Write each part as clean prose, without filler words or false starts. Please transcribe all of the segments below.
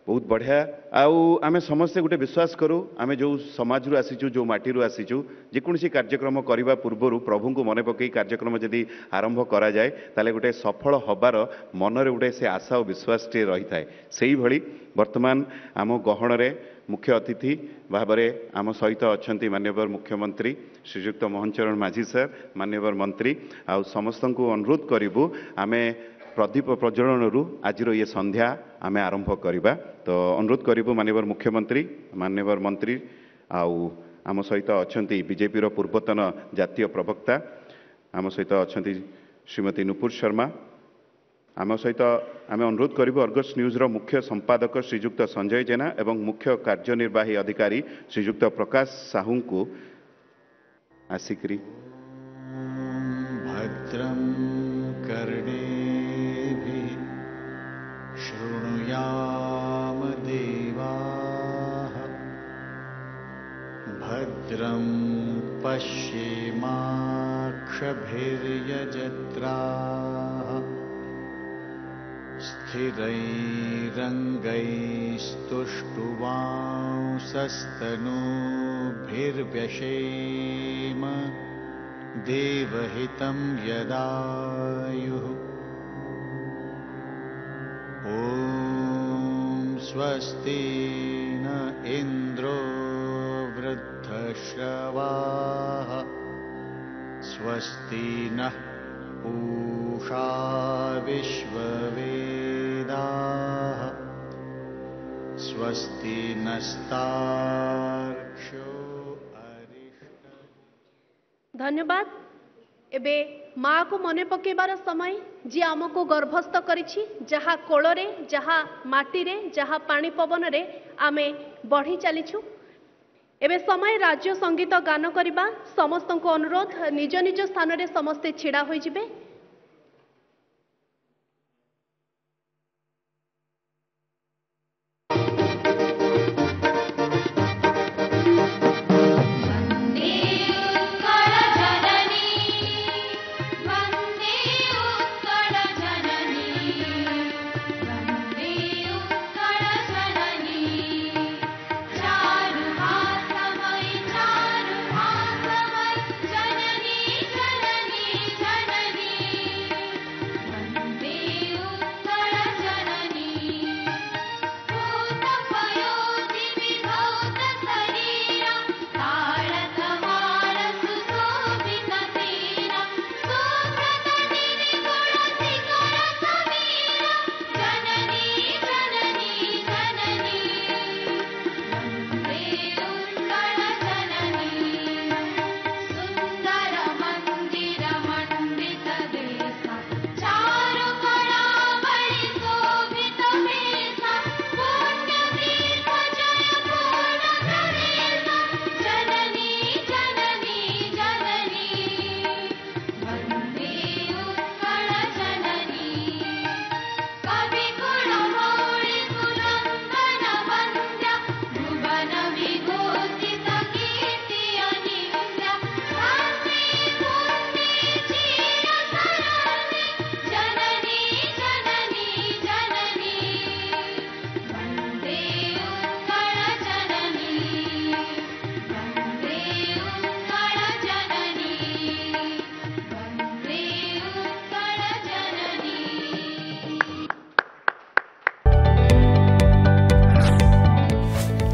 बहुत बढ़िया आमे समस्ते गोटे विश्वास करूँ आमे जो समाज रु आसीचु जो माटी रु आसीचु जेकोसी कार्यक्रम करने पूर्व प्रभु को मन पकई कार्यक्रम जदि आरंभ करा जाए ताले गोटे सफल हबार मनरे गोटे से आशा और विश्वास टे रही थाए सेही भली वर्तमान आम गहन रे मुख्य अतिथि भावरे आम सहित अच्छा माननीय मुख्यमंत्री श्रीजुक्त मोहन चरण माझी सर माननीय मंत्री आ समस्त को अनुरोध करूँ आमे प्रदीप प्रज्वलन रु आज ये संध्या आमे आरंभ करवा तो अनुरोध करूँ माननीय मुख्यमंत्री माननीय मंत्री आम सहित अच्छा बीजेपी पूर्वतन जातीय प्रवक्ता आम सहित अच्छा श्रीमती नुपुर शर्मा आम सहित आम अनुरोध करूँ अर्गस न्यूज रो मुख्य संपादक श्रीजुक्त संजय जेना एवं मुख्य कार्यनिर्वाही अधिकारी श्रीजुक्त प्रकाश साहू को आसिक भद्रं कर्णेभिः शृणुयाम देवाः भद्रं पश्येमाक्षभिर्यजत्राः स्थिरैरङ्गैस्तुष्टुवांसस्तनूभिर्व्यशेम देवहितं यदायुः ॐ स्वस्ति न इन्द्रो वृद्धश्रवाः स्वस्ति नः पूषा विश्ववेदाः स्वस्ति नस्तार्क्ष्यो अरिष्टम्। धन्यवाद। एबे माँ को मने पकेबार समय जी आमको गर्भस्थ करिछि जहा कोଳରେ जहा माटी रे जहा पानी पवन रे आमे बढ़ी चलीछु। एबे समय राज्य संगीत गान करिबा समस्त को अनुरोध निज निज स्थान रे समस्ते छिड़ा होई जिबे।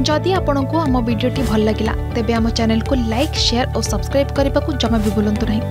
जदि आपंक आम भिडी भल लगा तेब आम चैनल को लाइक शेयर और सब्सक्राइब करने को जमा भी भूलु नहीं।